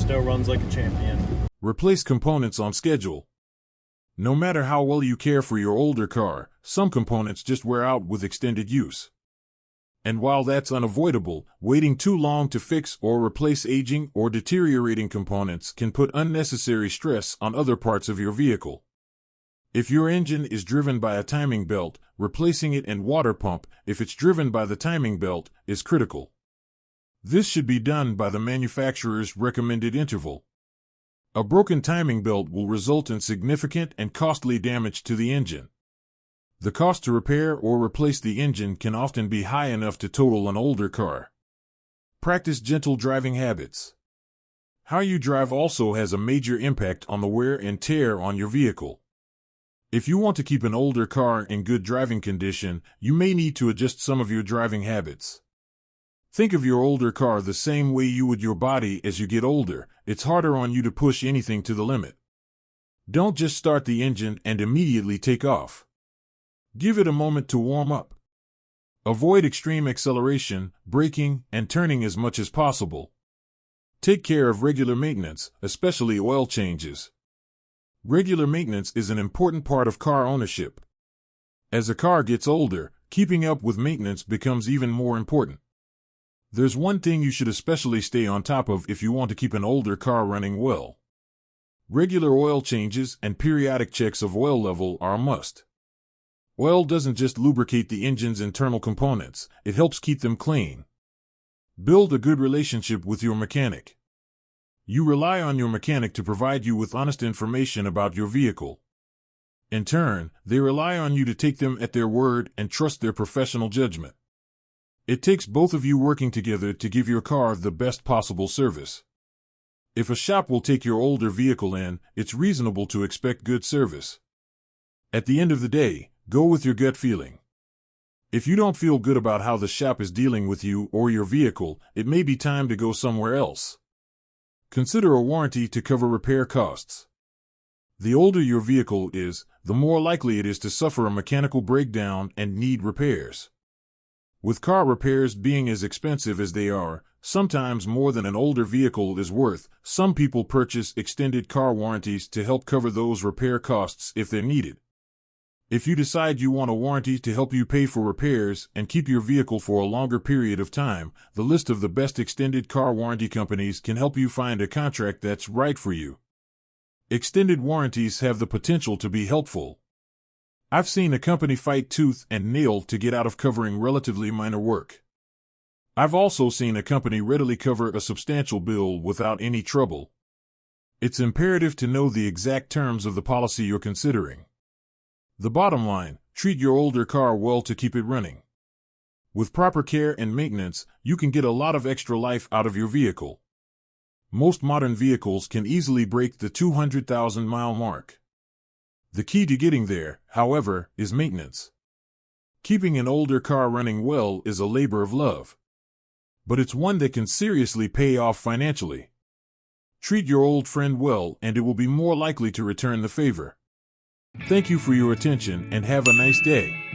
still runs like a champion. Replace components on schedule. No matter how well you care for your older car, some components just wear out with extended use. And while that's unavoidable, waiting too long to fix or replace aging or deteriorating components can put unnecessary stress on other parts of your vehicle. If your engine is driven by a timing belt, replacing it and water pump, if it's driven by the timing belt, is critical. This should be done by the manufacturer's recommended interval. A broken timing belt will result in significant and costly damage to the engine. The cost to repair or replace the engine can often be high enough to total an older car. Practice gentle driving habits. How you drive also has a major impact on the wear and tear on your vehicle. If you want to keep an older car in good driving condition, you may need to adjust some of your driving habits. Think of your older car the same way you would your body. As you get older, it's harder on you to push anything to the limit. Don't just start the engine and immediately take off. Give it a moment to warm up. Avoid extreme acceleration, braking, and turning as much as possible. Take care of regular maintenance, especially oil changes. Regular maintenance is an important part of car ownership. As a car gets older, keeping up with maintenance becomes even more important. There's one thing you should especially stay on top of if you want to keep an older car running well. Regular oil changes and periodic checks of oil level are a must. Oil doesn't just lubricate the engine's internal components, it helps keep them clean. Build a good relationship with your mechanic. You rely on your mechanic to provide you with honest information about your vehicle. In turn, they rely on you to take them at their word and trust their professional judgment. It takes both of you working together to give your car the best possible service. If a shop will take your older vehicle in, it's reasonable to expect good service. At the end of the day, go with your gut feeling. If you don't feel good about how the shop is dealing with you or your vehicle, it may be time to go somewhere else. Consider a warranty to cover repair costs. The older your vehicle is, the more likely it is to suffer a mechanical breakdown and need repairs. With car repairs being as expensive as they are, sometimes more than an older vehicle is worth, some people purchase extended car warranties to help cover those repair costs if they're needed. If you decide you want a warranty to help you pay for repairs and keep your vehicle for a longer period of time, the list of the best extended car warranty companies can help you find a contract that's right for you. Extended warranties have the potential to be helpful. I've seen a company fight tooth and nail to get out of covering relatively minor work. I've also seen a company readily cover a substantial bill without any trouble. It's imperative to know the exact terms of the policy you're considering. The bottom line, treat your older car well to keep it running. With proper care and maintenance, you can get a lot of extra life out of your vehicle. Most modern vehicles can easily break the 200,000-mile mark. The key to getting there, however, is maintenance. Keeping an older car running well is a labor of love. But it's one that can seriously pay off financially. Treat your old friend well and it will be more likely to return the favor. Thank you for your attention and have a nice day.